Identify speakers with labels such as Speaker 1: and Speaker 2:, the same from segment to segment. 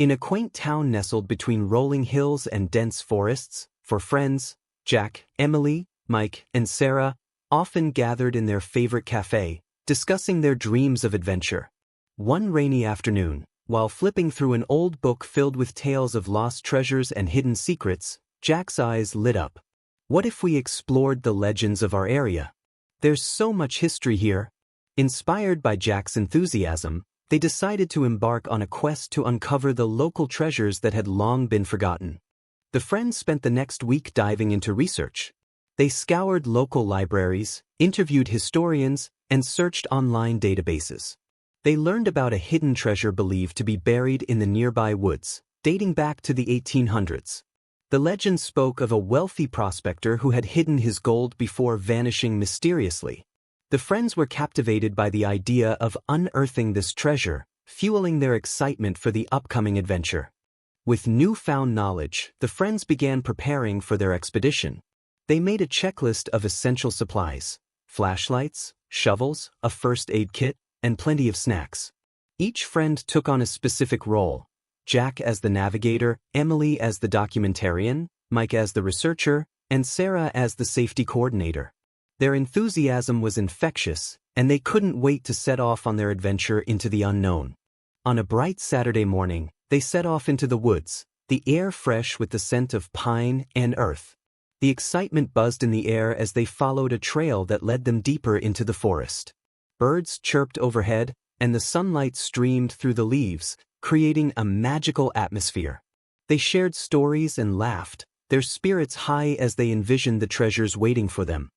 Speaker 1: In a quaint town nestled between rolling hills and dense forests, four friends, Jack, Emily, Mike, and Sarah, often gathered in their favorite cafe, discussing their dreams of adventure. One rainy afternoon, while flipping through an old book filled with tales of lost treasures and hidden secrets, Jack's eyes lit up. What if we explored the legends of our area? There's so much history here. Inspired by Jack's enthusiasm, they decided to embark on a quest to uncover the local treasures that had long been forgotten. The friends spent the next week diving into research. They scoured local libraries, interviewed historians, and searched online databases. They learned about a hidden treasure believed to be buried in the nearby woods, dating back to the 1800s. The legend spoke of a wealthy prospector who had hidden his gold before vanishing mysteriously. The friends were captivated by the idea of unearthing this treasure, fueling their excitement for the upcoming adventure. With newfound knowledge, the friends began preparing for their expedition. They made a checklist of essential supplies: flashlights, shovels, a first aid kit, and plenty of snacks. Each friend took on a specific role: Jack as the navigator, Emily as the documentarian, Mike as the researcher, and Sarah as the safety coordinator. Their enthusiasm was infectious, and they couldn't wait to set off on their adventure into the unknown. On a bright Saturday morning, they set off into the woods, the air fresh with the scent of pine and earth. The excitement buzzed in the air as they followed a trail that led them deeper into the forest. Birds chirped overhead, and the sunlight streamed through the leaves, creating a magical atmosphere. They shared stories and laughed, their spirits high as they envisioned the treasures waiting for them.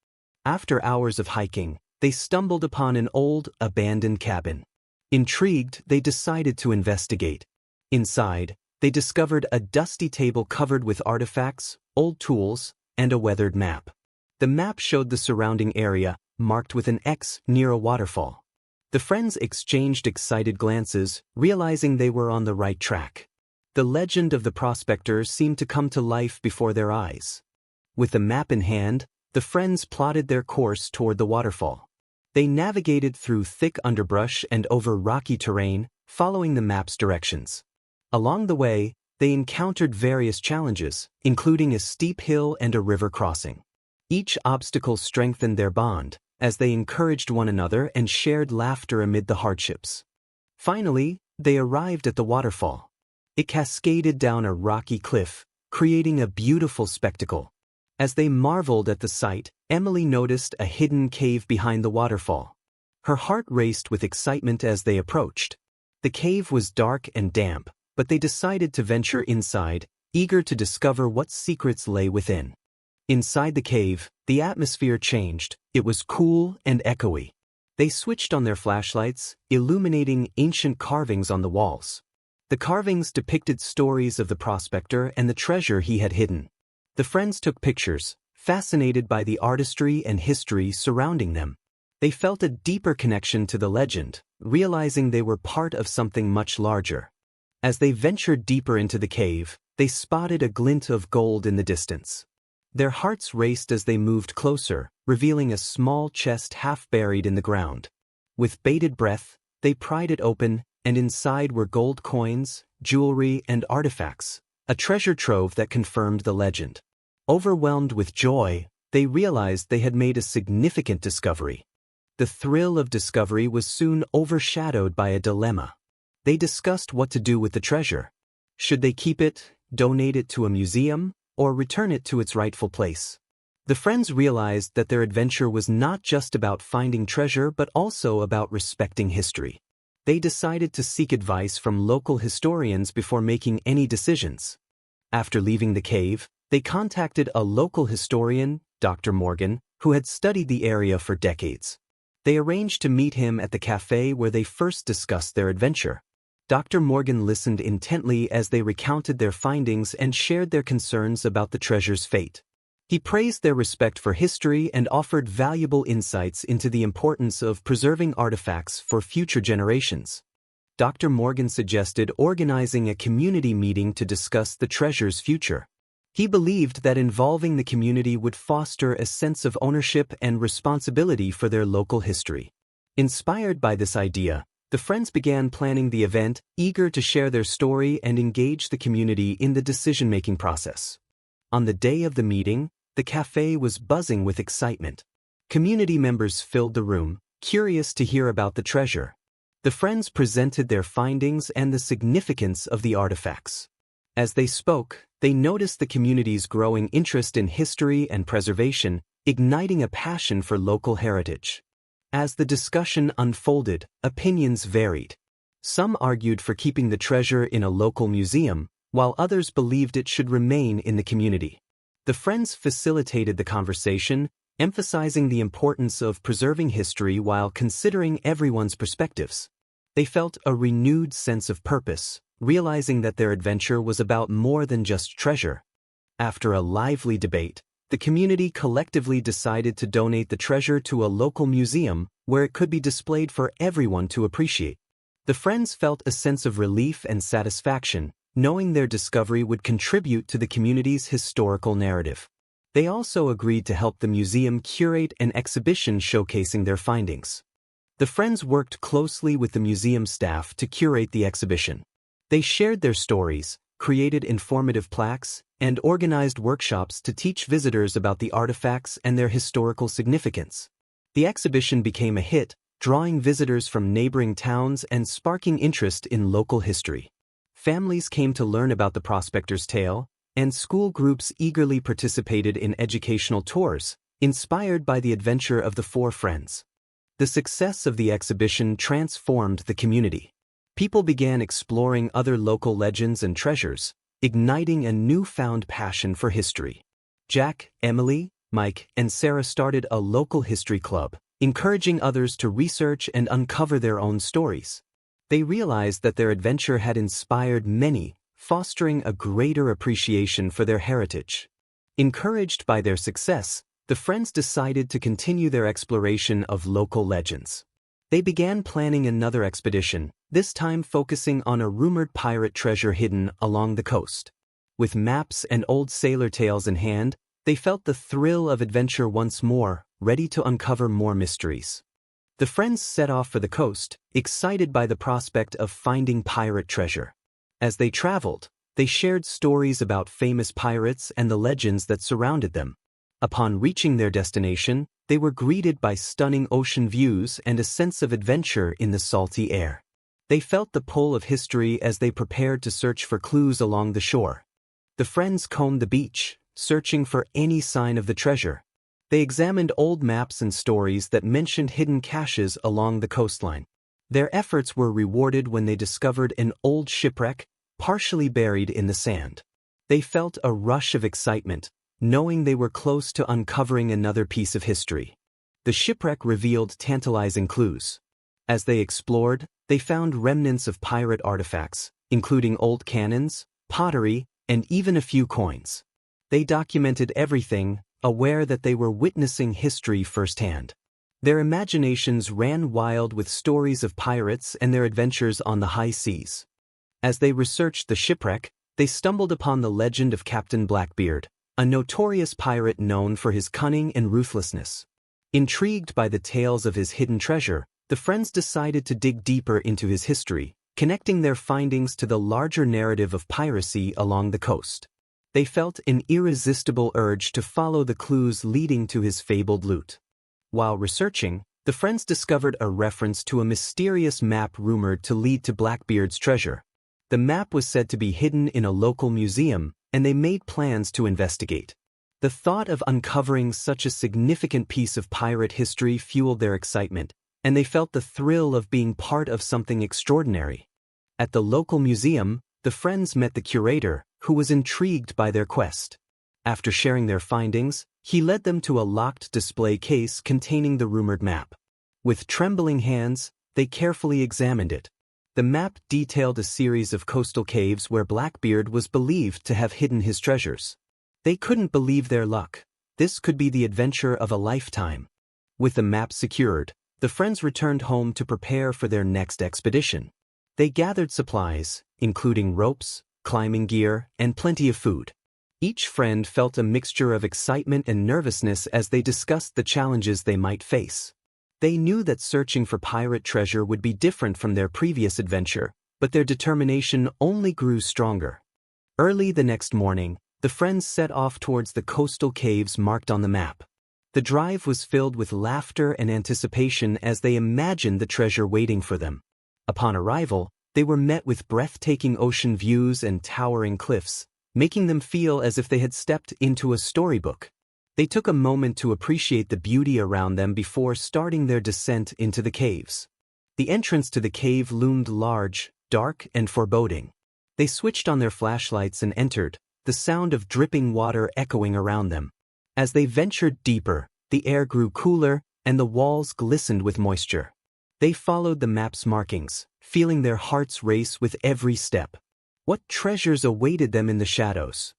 Speaker 1: After hours of hiking, they stumbled upon an old, abandoned cabin. Intrigued, they decided to investigate. Inside, they discovered a dusty table covered with artifacts, old tools, and a weathered map. The map showed the surrounding area, marked with an X near a waterfall. The friends exchanged excited glances, realizing they were on the right track. The legend of the prospector seemed to come to life before their eyes. With the map in hand, the friends plotted their course toward the waterfall. They navigated through thick underbrush and over rocky terrain, following the map's directions. Along the way, they encountered various challenges, including a steep hill and a river crossing. Each obstacle strengthened their bond, as they encouraged one another and shared laughter amid the hardships. Finally, they arrived at the waterfall. It cascaded down a rocky cliff, creating a beautiful spectacle. As they marveled at the sight, Emily noticed a hidden cave behind the waterfall. Her heart raced with excitement as they approached. The cave was dark and damp, but they decided to venture inside, eager to discover what secrets lay within. Inside the cave, the atmosphere changed. It was cool and echoey. They switched on their flashlights, illuminating ancient carvings on the walls. The carvings depicted stories of the prospector and the treasure he had hidden. The friends took pictures, fascinated by the artistry and history surrounding them. They felt a deeper connection to the legend, realizing they were part of something much larger. As they ventured deeper into the cave, they spotted a glint of gold in the distance. Their hearts raced as they moved closer, revealing a small chest half buried in the ground. With bated breath, they pried it open, and inside were gold coins, jewelry, and artifacts, a treasure trove that confirmed the legend. Overwhelmed with joy, they realized they had made a significant discovery. The thrill of discovery was soon overshadowed by a dilemma. They discussed what to do with the treasure. Should they keep it, donate it to a museum, or return it to its rightful place? The friends realized that their adventure was not just about finding treasure but also about respecting history. They decided to seek advice from local historians before making any decisions. After leaving the cave, they contacted a local historian, Dr. Morgan, who had studied the area for decades. They arranged to meet him at the cafe where they first discussed their adventure. Dr. Morgan listened intently as they recounted their findings and shared their concerns about the treasure's fate. He praised their respect for history and offered valuable insights into the importance of preserving artifacts for future generations. Dr. Morgan suggested organizing a community meeting to discuss the treasure's future. He believed that involving the community would foster a sense of ownership and responsibility for their local history. Inspired by this idea, The friends began planning the event, eager to share their story and engage the community in the decision-making process. On the day of the meeting, the cafe was buzzing with excitement. Community members filled the room, curious to hear about the treasure. The friends presented their findings and the significance of the artifacts. As they spoke, they noticed the community's growing interest in history and preservation, igniting a passion for local heritage. As the discussion unfolded, opinions varied. Some argued for keeping the treasure in a local museum, while others believed it should remain in the community. The friends facilitated the conversation, emphasizing the importance of preserving history while considering everyone's perspectives. They felt a renewed sense of purpose, realizing that their adventure was about more than just treasure. After a lively debate, the community collectively decided to donate the treasure to a local museum where it could be displayed for everyone to appreciate. The friends felt a sense of relief and satisfaction, knowing their discovery would contribute to the community's historical narrative. They also agreed to help the museum curate an exhibition showcasing their findings. The friends worked closely with the museum staff to curate the exhibition. They shared their stories, created informative plaques, and organized workshops to teach visitors about the artifacts and their historical significance. The exhibition became a hit, drawing visitors from neighboring towns and sparking interest in local history. Families came to learn about the prospector's tale, and school groups eagerly participated in educational tours, inspired by the adventure of the four friends. The success of the exhibition transformed the community. People began exploring other local legends and treasures, igniting a newfound passion for history. Jack, Emily, Mike, and Sarah started a local history club, encouraging others to research and uncover their own stories. They realized that their adventure had inspired many, fostering a greater appreciation for their heritage. Encouraged by their success, the friends decided to continue their exploration of local legends. They began planning another expedition, this time focusing on a rumored pirate treasure hidden along the coast. With maps and old sailor tales in hand, they felt the thrill of adventure once more, ready to uncover more mysteries. The friends set off for the coast, excited by the prospect of finding pirate treasure. As they traveled, they shared stories about famous pirates and the legends that surrounded them. Upon reaching their destination, they were greeted by stunning ocean views and a sense of adventure in the salty air. They felt the pull of history as they prepared to search for clues along the shore. The friends combed the beach, searching for any sign of the treasure. They examined old maps and stories that mentioned hidden caches along the coastline. Their efforts were rewarded when they discovered an old shipwreck, partially buried in the sand. They felt a rush of excitement, knowing they were close to uncovering another piece of history. The shipwreck revealed tantalizing clues. As they explored, they found remnants of pirate artifacts, including old cannons, pottery, and even a few coins. They documented everything, aware that they were witnessing history firsthand. Their imaginations ran wild with stories of pirates and their adventures on the high seas. As they researched the shipwreck, they stumbled upon the legend of Captain Blackbeard, a notorious pirate known for his cunning and ruthlessness. Intrigued by the tales of his hidden treasure, the friends decided to dig deeper into his history, connecting their findings to the larger narrative of piracy along the coast. They felt an irresistible urge to follow the clues leading to his fabled loot. While researching, the friends discovered a reference to a mysterious map rumored to lead to Blackbeard's treasure. The map was said to be hidden in a local museum, and they made plans to investigate. The thought of uncovering such a significant piece of pirate history fueled their excitement, and they felt the thrill of being part of something extraordinary. At the local museum, the friends met the curator, who was intrigued by their quest. After sharing their findings, he led them to a locked display case containing the rumored map. With trembling hands, they carefully examined it. The map detailed a series of coastal caves where Blackbeard was believed to have hidden his treasures. They couldn't believe their luck. This could be the adventure of a lifetime. With the map secured, the friends returned home to prepare for their next expedition. They gathered supplies, including ropes, climbing gear, and plenty of food. Each friend felt a mixture of excitement and nervousness as they discussed the challenges they might face. They knew that searching for pirate treasure would be different from their previous adventure, but their determination only grew stronger. Early the next morning, the friends set off towards the coastal caves marked on the map. The drive was filled with laughter and anticipation as they imagined the treasure waiting for them. Upon arrival, they were met with breathtaking ocean views and towering cliffs, making them feel as if they had stepped into a storybook. They took a moment to appreciate the beauty around them before starting their descent into the caves. The entrance to the cave loomed large, dark, and foreboding. They switched on their flashlights and entered, the sound of dripping water echoing around them. As they ventured deeper, the air grew cooler, and the walls glistened with moisture. They followed the map's markings, feeling their hearts race with every step. What treasures awaited them in the shadows?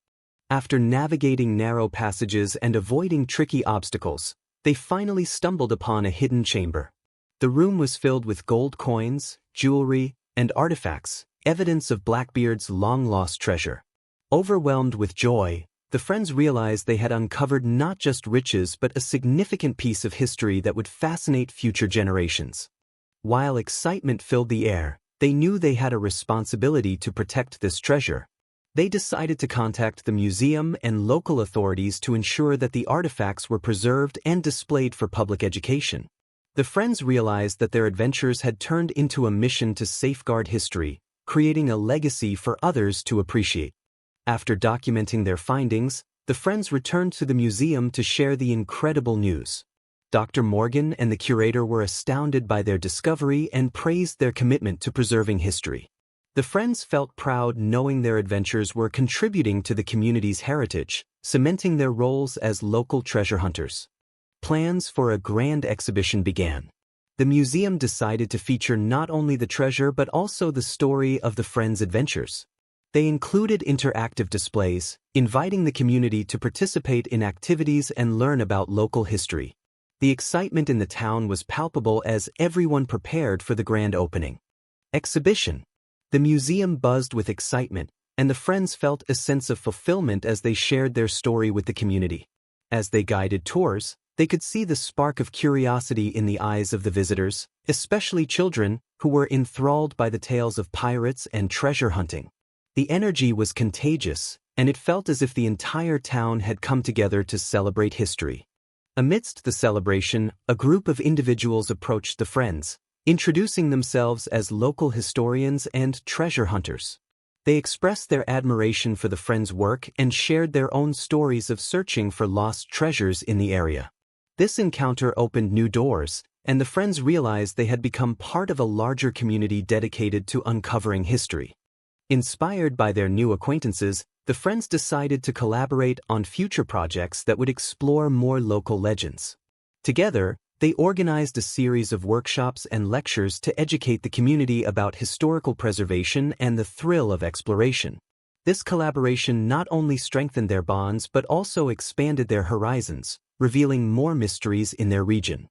Speaker 1: After navigating narrow passages and avoiding tricky obstacles, they finally stumbled upon a hidden chamber. The room was filled with gold coins, jewelry, and artifacts, evidence of Blackbeard's long-lost treasure. Overwhelmed with joy, the friends realized they had uncovered not just riches but a significant piece of history that would fascinate future generations. While excitement filled the air, they knew they had a responsibility to protect this treasure. They decided to contact the museum and local authorities to ensure that the artifacts were preserved and displayed for public education. The friends realized that their adventures had turned into a mission to safeguard history, creating a legacy for others to appreciate. After documenting their findings, the friends returned to the museum to share the incredible news. Dr. Morgan and the curator were astounded by their discovery and praised their commitment to preserving history. The friends felt proud knowing their adventures were contributing to the community's heritage, cementing their roles as local treasure hunters. Plans for a grand exhibition began. The museum decided to feature not only the treasure but also the story of the friends' adventures. They included interactive displays, inviting the community to participate in activities and learn about local history. The excitement in the town was palpable as everyone prepared for the grand opening. Exhibition. The museum buzzed with excitement, and the friends felt a sense of fulfillment as they shared their story with the community. As they guided tours, they could see the spark of curiosity in the eyes of the visitors, especially children, who were enthralled by the tales of pirates and treasure hunting. The energy was contagious, and it felt as if the entire town had come together to celebrate history. Amidst the celebration, a group of individuals approached the friends, introducing themselves as local historians and treasure hunters. They expressed their admiration for the friends' work and shared their own stories of searching for lost treasures in the area. This encounter opened new doors, and the friends realized they had become part of a larger community dedicated to uncovering history. Inspired by their new acquaintances, the friends decided to collaborate on future projects that would explore more local legends. Together, they organized a series of workshops and lectures to educate the community about historical preservation and the thrill of exploration. This collaboration not only strengthened their bonds but also expanded their horizons, revealing more mysteries in their region.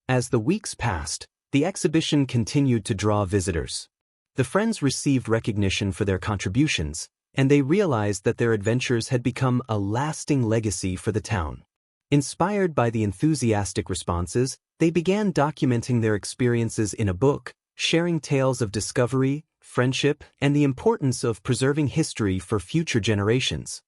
Speaker 1: As the weeks passed, the exhibition continued to draw visitors. The friends received recognition for their contributions, and they realized that their adventures had become a lasting legacy for the town. Inspired by the enthusiastic responses, they began documenting their experiences in a book, sharing tales of discovery, friendship, and the importance of preserving history for future generations.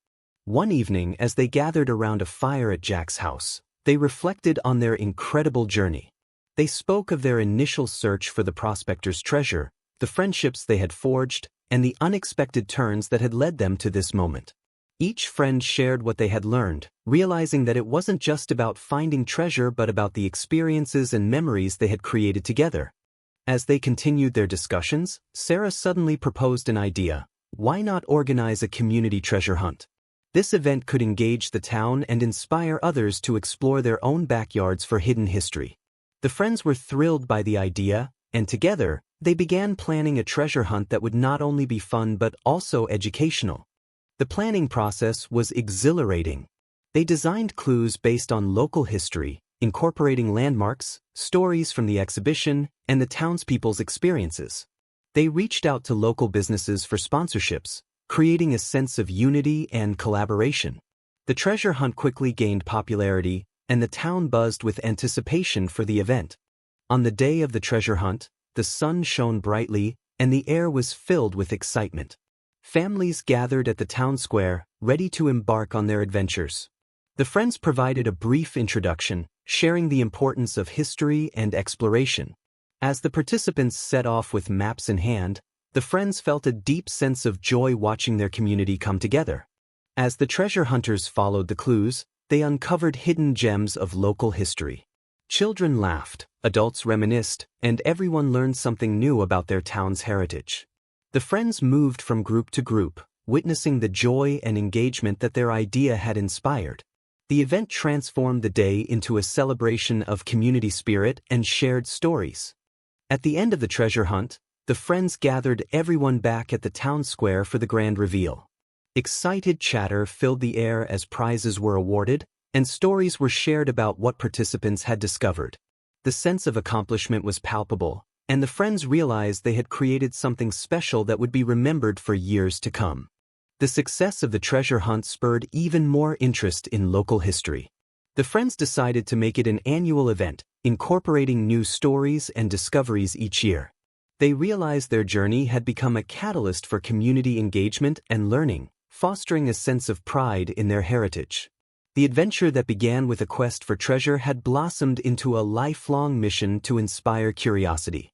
Speaker 1: One evening, as they gathered around a fire at Jack's house, they reflected on their incredible journey. They spoke of their initial search for the prospector's treasure, the friendships they had forged, and the unexpected turns that had led them to this moment. Each friend shared what they had learned, realizing that it wasn't just about finding treasure but about the experiences and memories they had created together. As they continued their discussions, Sarah suddenly proposed an idea. Why not organize a community treasure hunt? This event could engage the town and inspire others to explore their own backyards for hidden history. The friends were thrilled by the idea, and together, they began planning a treasure hunt that would not only be fun but also educational. The planning process was exhilarating. They designed clues based on local history, incorporating landmarks, stories from the exhibition, and the townspeople's experiences. They reached out to local businesses for sponsorships, creating a sense of unity and collaboration. The treasure hunt quickly gained popularity, and the town buzzed with anticipation for the event. On the day of the treasure hunt, the sun shone brightly, and the air was filled with excitement. Families gathered at the town square, ready to embark on their adventures. The friends provided a brief introduction, sharing the importance of history and exploration. As the participants set off with maps in hand, the friends felt a deep sense of joy watching their community come together. As the treasure hunters followed the clues, they uncovered hidden gems of local history. Children laughed, adults reminisced, and everyone learned something new about their town's heritage. The friends moved from group to group, witnessing the joy and engagement that their idea had inspired. The event transformed the day into a celebration of community spirit and shared stories. At the end of the treasure hunt, the friends gathered everyone back at the town square for the grand reveal. Excited chatter filled the air as prizes were awarded, and stories were shared about what participants had discovered. The sense of accomplishment was palpable, and the friends realized they had created something special that would be remembered for years to come. The success of the treasure hunt spurred even more interest in local history. The friends decided to make it an annual event, incorporating new stories and discoveries each year. They realized their journey had become a catalyst for community engagement and learning, fostering a sense of pride in their heritage. The adventure that began with a quest for treasure had blossomed into a lifelong mission to inspire curiosity.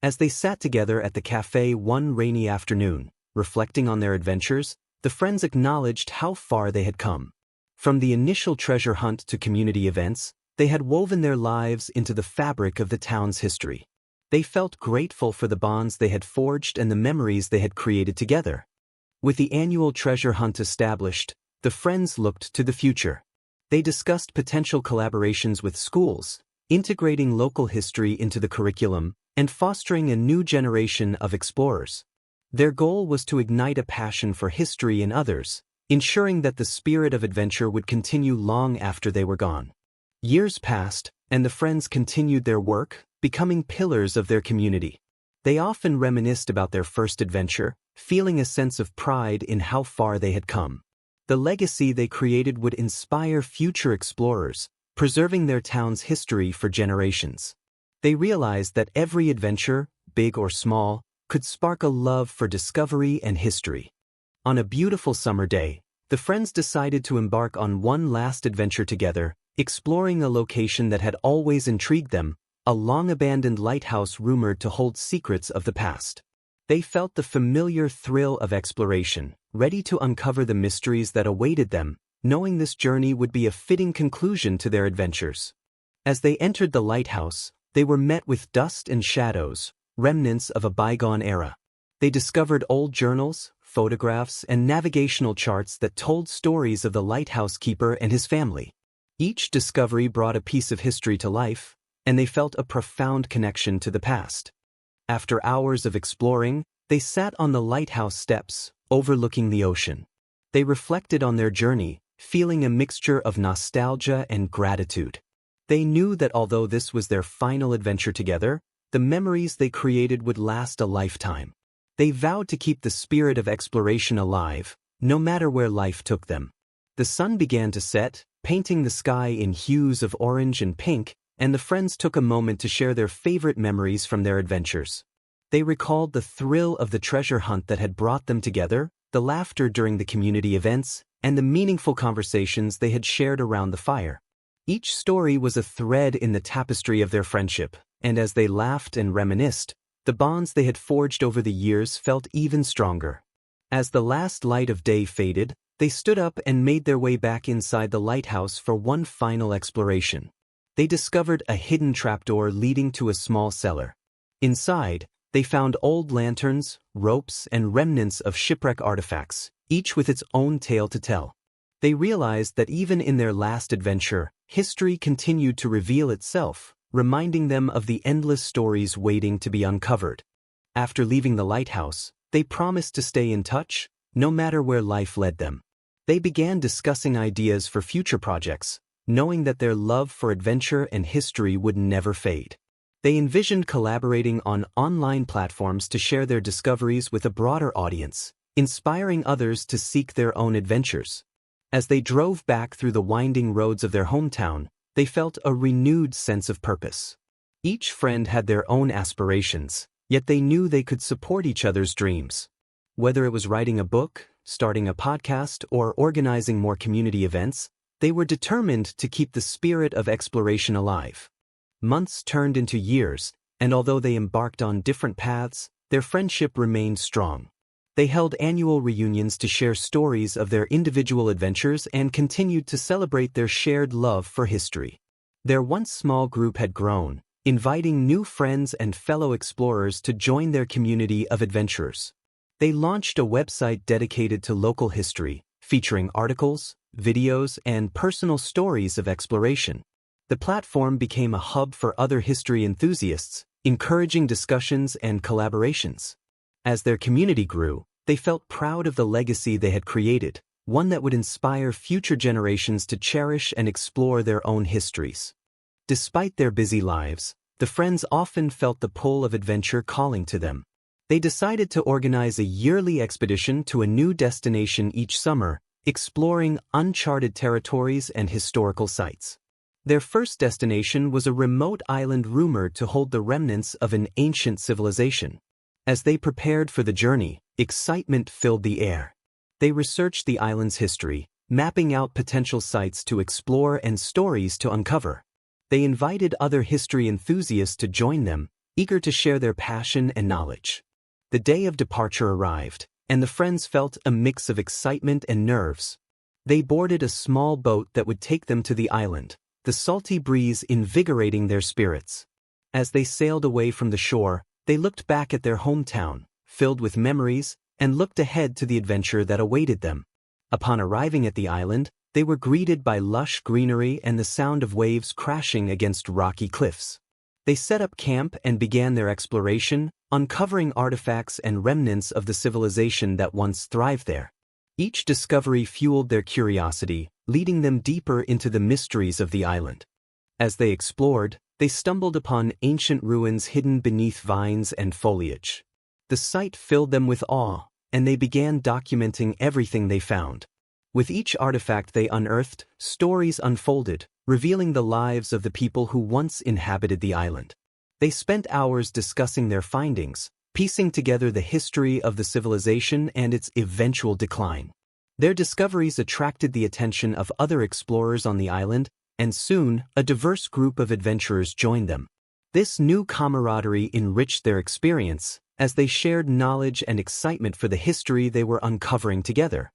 Speaker 1: As they sat together at the cafe one rainy afternoon, reflecting on their adventures, the friends acknowledged how far they had come. From the initial treasure hunt to community events, they had woven their lives into the fabric of the town's history. They felt grateful for the bonds they had forged and the memories they had created together. With the annual treasure hunt established, the friends looked to the future. They discussed potential collaborations with schools, integrating local history into the curriculum, and fostering a new generation of explorers. Their goal was to ignite a passion for history in others, ensuring that the spirit of adventure would continue long after they were gone. Years passed, and the friends continued their work, becoming pillars of their community. They often reminisced about their first adventure, feeling a sense of pride in how far they had come. The legacy they created would inspire future explorers, preserving their town's history for generations. They realized that every adventure, big or small, could spark a love for discovery and history. On a beautiful summer day, the friends decided to embark on one last adventure together, exploring a location that had always intrigued them, a long-abandoned lighthouse rumored to hold secrets of the past. They felt the familiar thrill of exploration, ready to uncover the mysteries that awaited them, knowing this journey would be a fitting conclusion to their adventures. As they entered the lighthouse, they were met with dust and shadows, remnants of a bygone era. They discovered old journals, photographs, and navigational charts that told stories of the lighthouse keeper and his family. Each discovery brought a piece of history to life, and they felt a profound connection to the past. After hours of exploring, they sat on the lighthouse steps, overlooking the ocean. They reflected on their journey, feeling a mixture of nostalgia and gratitude. They knew that although this was their final adventure together, the memories they created would last a lifetime. They vowed to keep the spirit of exploration alive, no matter where life took them. The sun began to set, painting the sky in hues of orange and pink, and the friends took a moment to share their favorite memories from their adventures. They recalled the thrill of the treasure hunt that had brought them together, the laughter during the community events, and the meaningful conversations they had shared around the fire. Each story was a thread in the tapestry of their friendship, and as they laughed and reminisced, the bonds they had forged over the years felt even stronger. As the last light of day faded, they stood up and made their way back inside the lighthouse for one final exploration. They discovered a hidden trapdoor leading to a small cellar. Inside, they found old lanterns, ropes, and remnants of shipwreck artifacts, each with its own tale to tell. They realized that even in their last adventure, history continued to reveal itself, reminding them of the endless stories waiting to be uncovered. After leaving the lighthouse, they promised to stay in touch, no matter where life led them. They began discussing ideas for future projects, knowing that their love for adventure and history would never fade. They envisioned collaborating on online platforms to share their discoveries with a broader audience, inspiring others to seek their own adventures. As they drove back through the winding roads of their hometown, they felt a renewed sense of purpose. Each friend had their own aspirations, yet they knew they could support each other's dreams. Whether it was writing a book, starting a podcast, or organizing more community events, they were determined to keep the spirit of exploration alive. Months turned into years, and although they embarked on different paths, their friendship remained strong. They held annual reunions to share stories of their individual adventures and continued to celebrate their shared love for history. Their once small group had grown, inviting new friends and fellow explorers to join their community of adventurers. They launched a website dedicated to local history, featuring articles, videos, and personal stories of exploration. The platform became a hub for other history enthusiasts, encouraging discussions and collaborations. As their community grew, they felt proud of the legacy they had created, one that would inspire future generations to cherish and explore their own histories. Despite their busy lives, the friends often felt the pull of adventure calling to them. They decided to organize a yearly expedition to a new destination each summer, exploring uncharted territories and historical sites. Their first destination was a remote island rumored to hold the remnants of an ancient civilization. As they prepared for the journey, excitement filled the air. They researched the island's history, mapping out potential sites to explore and stories to uncover. They invited other history enthusiasts to join them, eager to share their passion and knowledge. The day of departure arrived, and the friends felt a mix of excitement and nerves. They boarded a small boat that would take them to the island, the salty breeze invigorating their spirits. As they sailed away from the shore, they looked back at their hometown, filled with memories, and looked ahead to the adventure that awaited them. Upon arriving at the island, they were greeted by lush greenery and the sound of waves crashing against rocky cliffs. They set up camp and began their exploration, uncovering artifacts and remnants of the civilization that once thrived there. Each discovery fueled their curiosity, leading them deeper into the mysteries of the island. As they explored, they stumbled upon ancient ruins hidden beneath vines and foliage. The sight filled them with awe, and they began documenting everything they found. With each artifact they unearthed, stories unfolded, revealing the lives of the people who once inhabited the island. They spent hours discussing their findings, piecing together the history of the civilization and its eventual decline. Their discoveries attracted the attention of other explorers on the island, and soon, a diverse group of adventurers joined them. This new camaraderie enriched their experience, as they shared knowledge and excitement for the history they were uncovering together.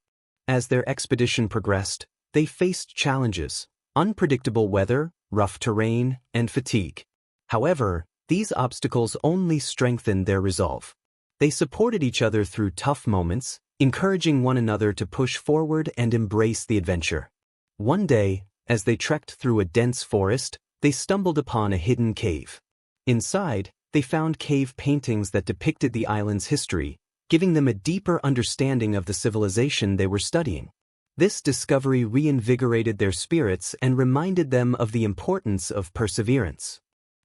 Speaker 1: As their expedition progressed, they faced challenges: unpredictable weather, rough terrain, and fatigue. However, these obstacles only strengthened their resolve. They supported each other through tough moments, encouraging one another to push forward and embrace the adventure. One day, as they trekked through a dense forest, they stumbled upon a hidden cave. Inside, they found cave paintings that depicted the island's history, giving them a deeper understanding of the civilization they were studying. This discovery reinvigorated their spirits and reminded them of the importance of perseverance.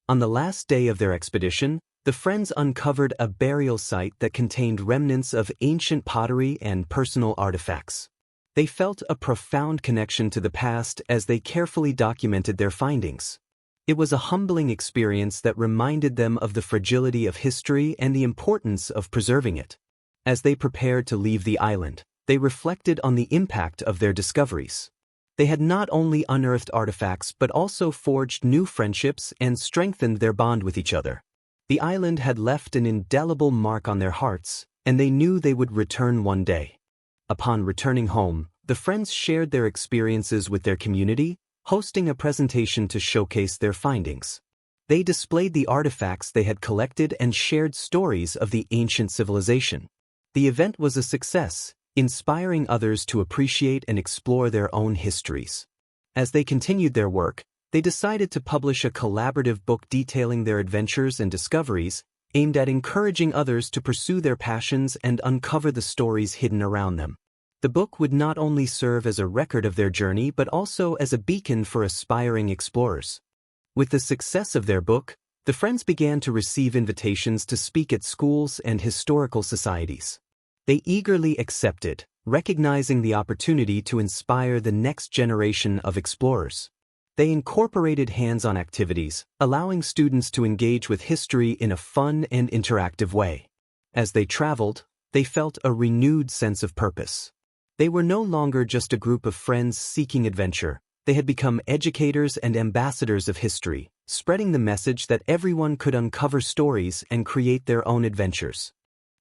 Speaker 1: On the last day of their expedition, the friends uncovered a burial site that contained remnants of ancient pottery and personal artifacts. They felt a profound connection to the past as they carefully documented their findings. It was a humbling experience that reminded them of the fragility of history and the importance of preserving it. As they prepared to leave the island, they reflected on the impact of their discoveries. They had not only unearthed artifacts but also forged new friendships and strengthened their bond with each other. The island had left an indelible mark on their hearts, and they knew they would return one day. Upon returning home, the friends shared their experiences with their community, hosting a presentation to showcase their findings. They displayed the artifacts they had collected and shared stories of the ancient civilization. The event was a success, inspiring others to appreciate and explore their own histories. As they continued their work, they decided to publish a collaborative book detailing their adventures and discoveries, aimed at encouraging others to pursue their passions and uncover the stories hidden around them. The book would not only serve as a record of their journey but also as a beacon for aspiring explorers. With the success of their book, the friends began to receive invitations to speak at schools and historical societies. They eagerly accepted, recognizing the opportunity to inspire the next generation of explorers. They incorporated hands-on activities, allowing students to engage with history in a fun and interactive way. As they traveled, they felt a renewed sense of purpose. They were no longer just a group of friends seeking adventure. They had become educators and ambassadors of history, spreading the message that everyone could uncover stories and create their own adventures.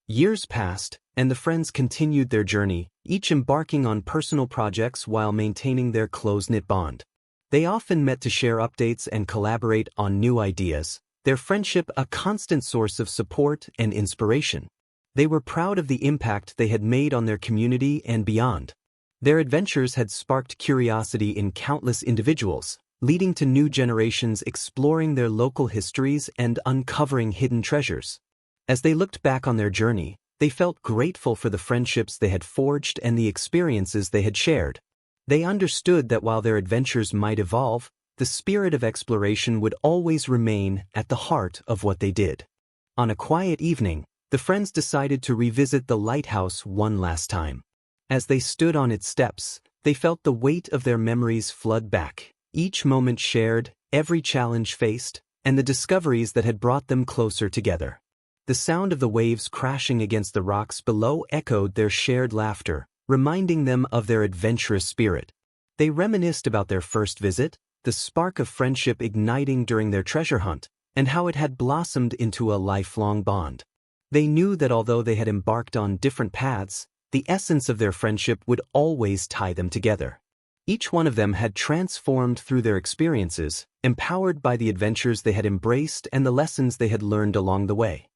Speaker 1: Years passed, and the friends continued their journey, each embarking on personal projects while maintaining their close-knit bond. They often met to share updates and collaborate on new ideas, their friendship a constant source of support and inspiration. They were proud of the impact they had made on their community and beyond. Their adventures had sparked curiosity in countless individuals, leading to new generations exploring their local histories and uncovering hidden treasures. As they looked back on their journey, they felt grateful for the friendships they had forged and the experiences they had shared. They understood that while their adventures might evolve, the spirit of exploration would always remain at the heart of what they did. On a quiet evening, the friends decided to revisit the lighthouse one last time. As they stood on its steps, they felt the weight of their memories flood back, each moment shared, every challenge faced, and the discoveries that had brought them closer together. The sound of the waves crashing against the rocks below echoed their shared laughter, reminding them of their adventurous spirit. They reminisced about their first visit, the spark of friendship igniting during their treasure hunt, and how it had blossomed into a lifelong bond. They knew that although they had embarked on different paths, the essence of their friendship would always tie them together. Each one of them had transformed through their experiences, empowered by the adventures they had embraced and the lessons they had learned along the way.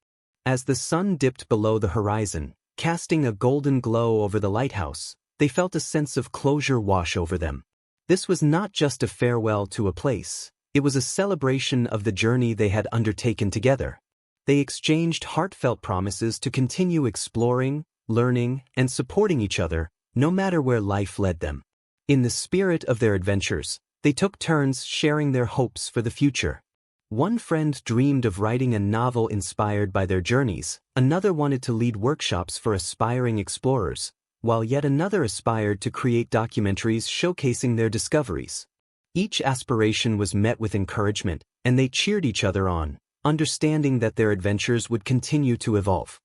Speaker 1: As the sun dipped below the horizon, casting a golden glow over the lighthouse, they felt a sense of closure wash over them. This was not just a farewell to a place, it was a celebration of the journey they had undertaken together. They exchanged heartfelt promises to continue exploring, learning, and supporting each other, no matter where life led them. In the spirit of their adventures, they took turns sharing their hopes for the future. One friend dreamed of writing a novel inspired by their journeys, another wanted to lead workshops for aspiring explorers, while yet another aspired to create documentaries showcasing their discoveries. Each aspiration was met with encouragement, and they cheered each other on, understanding that their adventures would continue to evolve.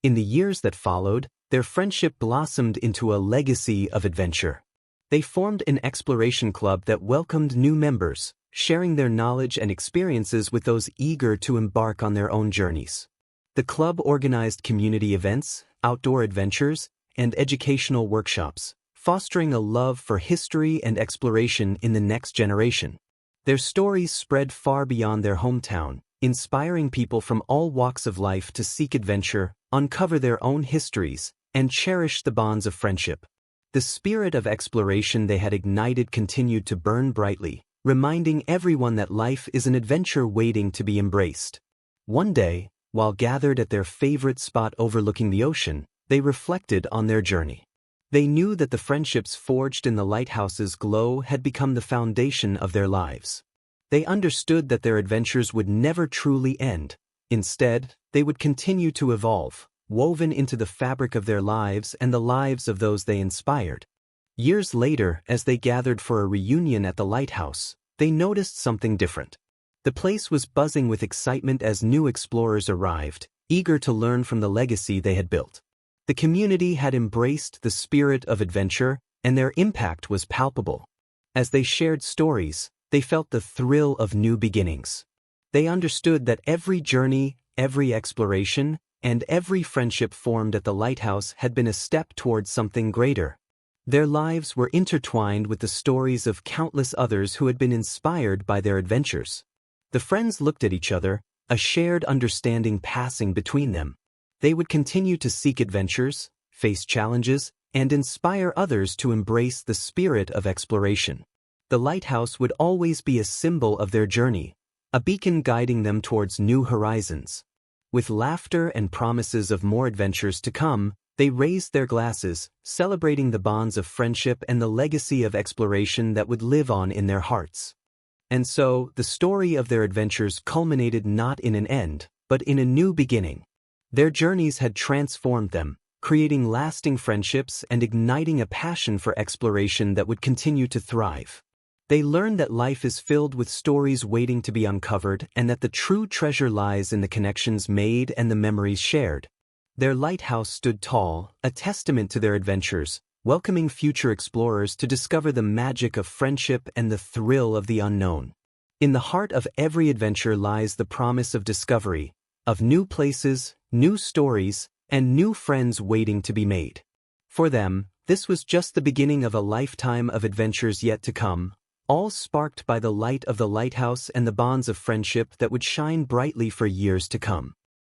Speaker 1: In the years that followed, their friendship blossomed into a legacy of adventure. They formed an exploration club that welcomed new members, sharing their knowledge and experiences with those eager to embark on their own journeys. The club organized community events, outdoor adventures, and educational workshops, fostering a love for history and exploration in the next generation. Their stories spread far beyond their hometown, inspiring people from all walks of life to seek adventure, uncover their own histories, and cherish the bonds of friendship. The spirit of exploration they had ignited continued to burn brightly, reminding everyone that life is an adventure waiting to be embraced. One day, while gathered at their favorite spot overlooking the ocean, they reflected on their journey. They knew that the friendships forged in the lighthouse's glow had become the foundation of their lives. They understood that their adventures would never truly end. Instead, they would continue to evolve, woven into the fabric of their lives and the lives of those they inspired. Years later, as they gathered for a reunion at the lighthouse, they noticed something different. The place was buzzing with excitement as new explorers arrived, eager to learn from the legacy they had built. The community had embraced the spirit of adventure, and their impact was palpable. As they shared stories, they felt the thrill of new beginnings. They understood that every journey, every exploration, and every friendship formed at the lighthouse had been a step towards something greater. Their lives were intertwined with the stories of countless others who had been inspired by their adventures. The friends looked at each other, a shared understanding passing between them. They would continue to seek adventures, face challenges, and inspire others to embrace the spirit of exploration. The lighthouse would always be a symbol of their journey, a beacon guiding them towards new horizons. With laughter and promises of more adventures to come, they raised their glasses, celebrating the bonds of friendship and the legacy of exploration that would live on in their hearts. And so, the story of their adventures culminated not in an end, but in a new beginning. Their journeys had transformed them, creating lasting friendships and igniting a passion for exploration that would continue to thrive. They learn that life is filled with stories waiting to be uncovered and that the true treasure lies in the connections made and the memories shared. Their lighthouse stood tall, a testament to their adventures, welcoming future explorers to discover the magic of friendship and the thrill of the unknown. In the heart of every adventure lies the promise of discovery, of new places, new stories, and new friends waiting to be made. For them, this was just the beginning of a lifetime of adventures yet to come, all sparked by the light of the lighthouse and the bonds of friendship that would shine brightly for years to come.